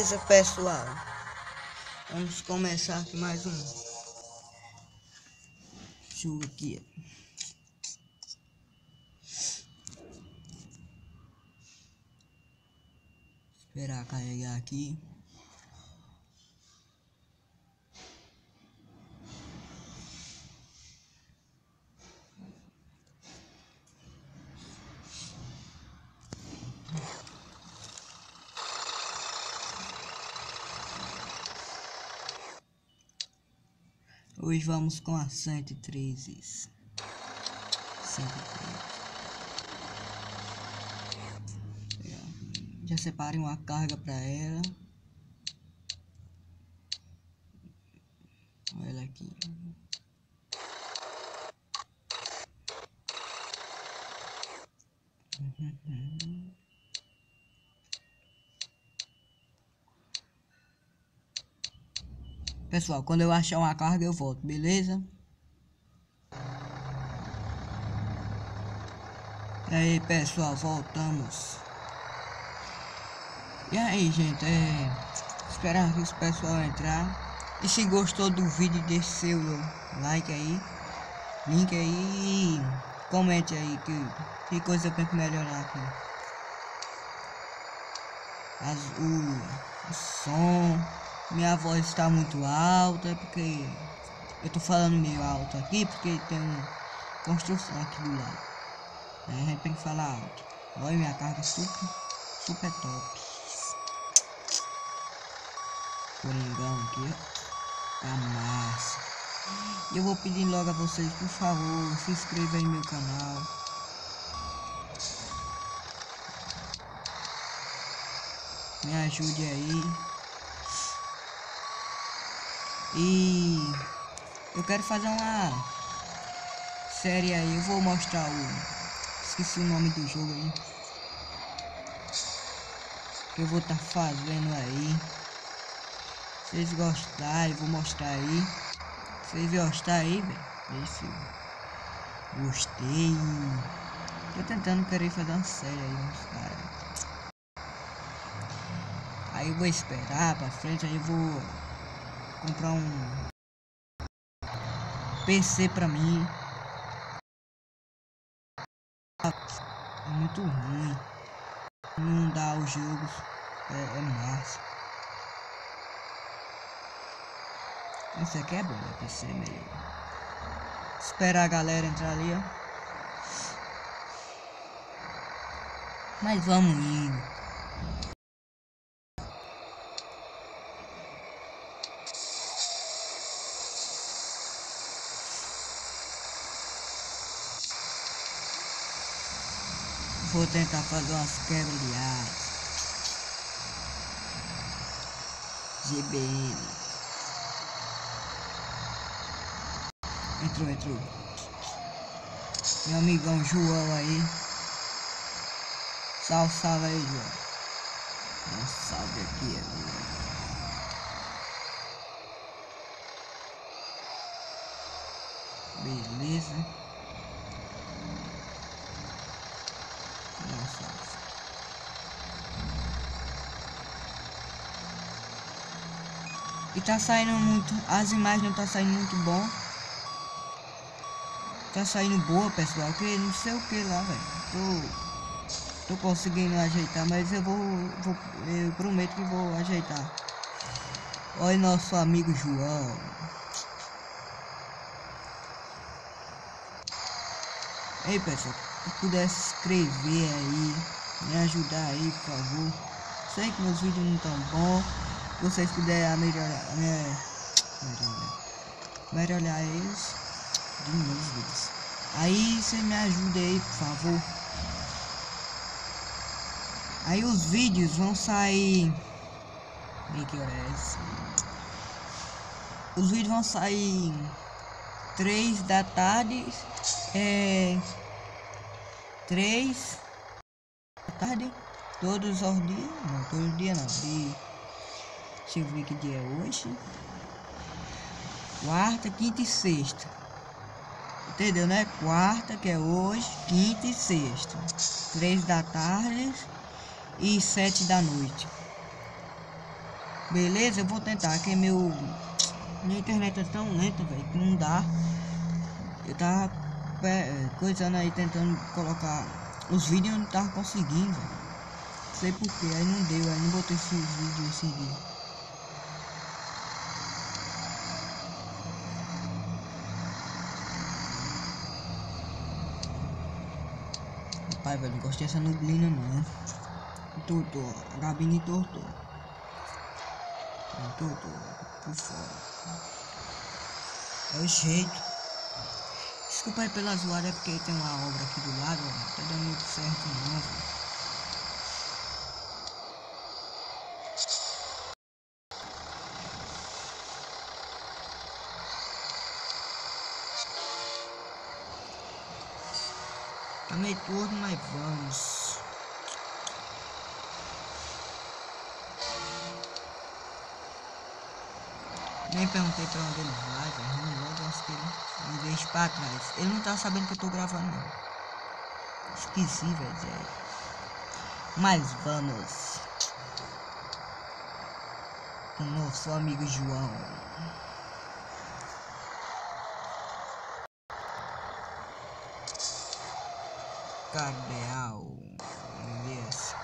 Beleza, pessoal? Vamos começar aqui mais um jogo aqui. Esperar carregar aqui. Hoje vamos com a 113. 113. Já separei uma carga para ela. Olha ela aqui. Pessoal, quando eu achar uma carga eu volto, beleza? E aí, pessoal, voltamos. E aí, gente, esperar que o pessoal entrar. E se gostou do vídeo, deixe seu like aí, link aí e comente aí que coisa eu tenho que melhorar aqui. O som, minha voz está muito alta, porque eu tô falando meio alto aqui, porque tem construção aqui do lado. A gente tem que falar alto. Olha minha carga super top. Coringão aqui, ó. Tá massa. E eu vou pedir logo a vocês, por favor, se inscrevam em meu canal. Me ajude aí. E eu quero fazer uma série aí. Eu vou mostrar esqueci o nome do jogo aí. Que eu vou estar fazendo aí. Se vocês gostarem, eu vou mostrar aí. Se vocês gostarem aí, velho. Gostei. Tô tentando querer fazer uma série aí, uns caras. Aí eu vou esperar pra frente, aí eu vou comprar um PC pra mim. É muito ruim. Não dá os jogos. É massa. Isso aqui é bom, né? PC meio. Esperar a galera entrar ali, ó. Mas vamos indo. Vou tentar fazer umas quebras de asa. GBN. Entrou. Meu amigão João aí. Salve aí, João. Dá um salve aqui agora. Beleza. Nossa. E tá saindo muito. As imagens não tá saindo muito bom. Tá saindo boa, pessoal, que não sei o que lá, velho. Tô conseguindo ajeitar, mas eu prometo que vou ajeitar. Olha nosso amigo João. Ei, pessoal, se puder se inscrever aí, me ajudar aí, por favor. Sei que meus vídeos não tão bons. Se vocês puderem melhorar eles. De meus vídeos. Aí você me ajuda aí, por favor. Aí os vídeos vão sair. Que hora é essa? Os vídeos vão sair 3 da tarde. 3 da tarde. Todos os dias. Não, todos os dias não. Deixa eu ver que dia é hoje. Quarta, quinta e sexta. Entendeu, né? Quarta, que é hoje, quinta e sexta. 3 da tarde e 7 da noite. Beleza, eu vou tentar, que minha internet é tão lenta, velho, que não dá. Eu tava coisando aí, tentando colocar os vídeos e não tava conseguindo, velho. Não sei porquê, aí não deu, aí não botei esses vídeos em seguida. Rapaz, velho, não gostei dessa nublina não. Entortou, a gabine entortou. Entortou, por fora. É o jeito. Desculpa aí pela zoada, é porque tem uma obra aqui do lado, ó. Não tá dando muito certo não, velho. Tá meio torto, mas vamos. Nem perguntei pra onde ele vai, velho. Logo acho que ele me deixa pra trás. Ele não tá sabendo que eu tô gravando, não. Esqueci, velho. Mas vamos. Com o nosso amigo João. Cardeal. Beleza.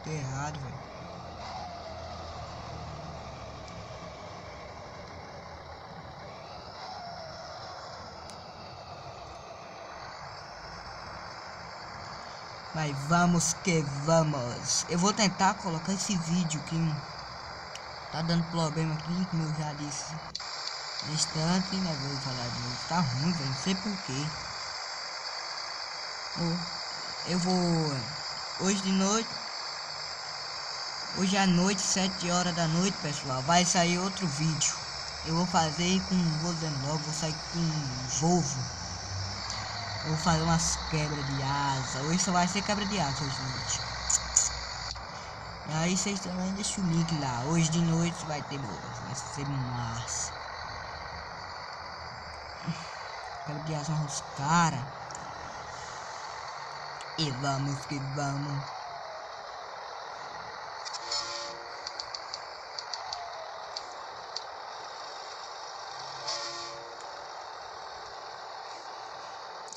Tô errado, velho. Mas vamos que vamos. Eu vou tentar colocar esse vídeo que tá dando problema aqui, como eu já disse no instante, mas vou falar de novo. Tá ruim, velho. Não sei porquê. Eu vou hoje de noite. Hoje à noite, 7 horas da noite, pessoal, vai sair outro vídeo. Eu vou fazer com, vou dizendo logo, vou sair com um Volvo. Eu vou fazer umas quebras de asa. Hoje só vai ser quebra de asa hoje de noite. E aí vocês também deixam o link lá. Hoje de noite vai ter boa. Vai ser massa. Quebra de asa nos caras. E vamos que vamos.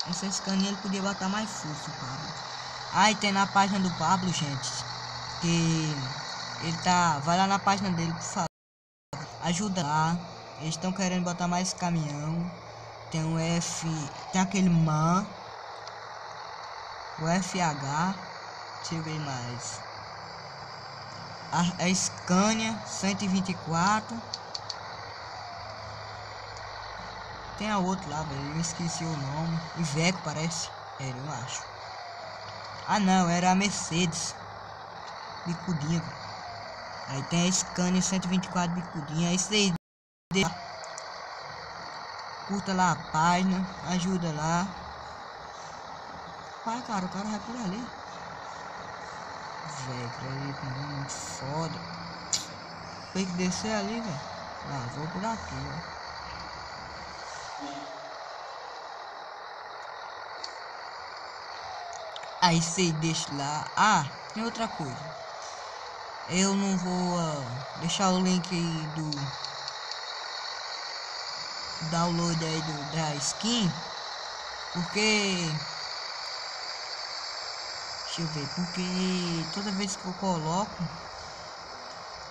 Essa scaninha ele podia botar mais força, Pablo. Aí tem na página do Pablo, gente, que ele tá, vai lá na página dele, por favor, ajuda lá. Eles estão querendo botar mais caminhão. Tem o F, tem aquele MAN, o FH, deixa eu ver mais. A Scania 124. Tem a outra lá, velho, eu esqueci o nome. Iveco parece. Era, eu acho. Ah não, era a Mercedes bicudinha, velho. Aí tem a Scania 124 bicudinha. É isso aí. Curta lá a página, ajuda lá. Pai, cara, o cara vai por ali. Velho, acredito, muito foda. Tem que descer ali, velho. Ah, vou por aqui, ó. Aí você deixa lá. Ah, tem outra coisa. Eu não vou deixar o link aí do download aí da skin, porque deixa eu ver, porque toda vez que eu coloco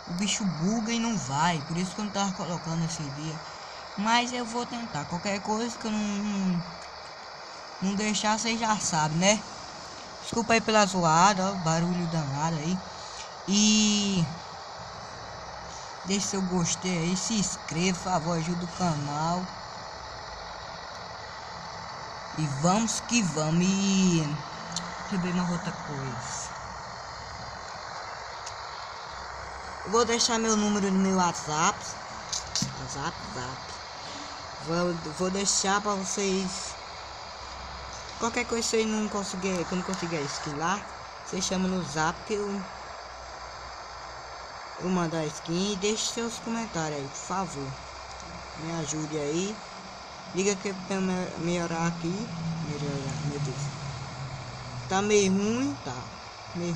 o bicho buga e não vai, por isso que eu não tava colocando esse dia. Mas eu vou tentar. Qualquer coisa que eu não deixar, vocês já sabem, né? Desculpa aí pela zoada, ó, barulho danado aí. E deixe seu gostei aí, se inscreva, por favor, ajuda o canal. E vamos que vamos. E deixa eu ver uma outra coisa. Eu vou deixar meu número no meu WhatsApp. Vou deixar para vocês. Qualquer coisa que não conseguir, que eu não conseguir a skin lá, você chama no zap que eu mando a skin e deixe seus comentários aí, por favor. Me ajude aí. Liga que pra melhorar aqui. Meu Deus. Tá meio ruim, tá. meio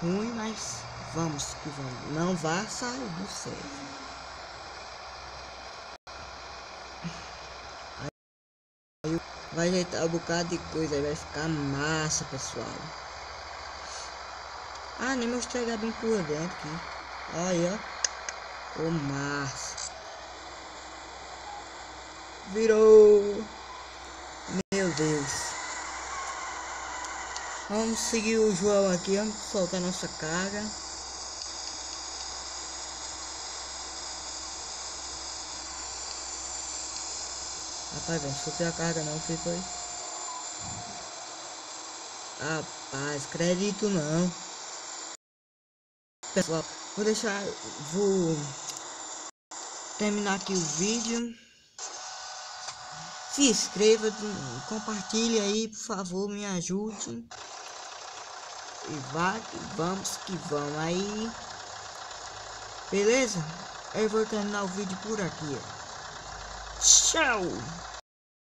ruim, mas vamos que vamos. Não vá sair do sério. Aí vai ajeitar um bocado de coisa, aí vai ficar massa, pessoal. Ah, nem mostrei bem por dentro aqui. Olha, ó. O massa. Virou. Meu Deus. Vamos seguir o João aqui, vamos soltar nossa carga. Rapaz, velho, soltei a carga não, foi? Rapaz, acredito não. Pessoal, vou terminar aqui o vídeo. Se inscreva, compartilhe aí, por favor, me ajude. E vamos que vamos aí. Beleza? Eu vou terminar o vídeo por aqui. Tchau!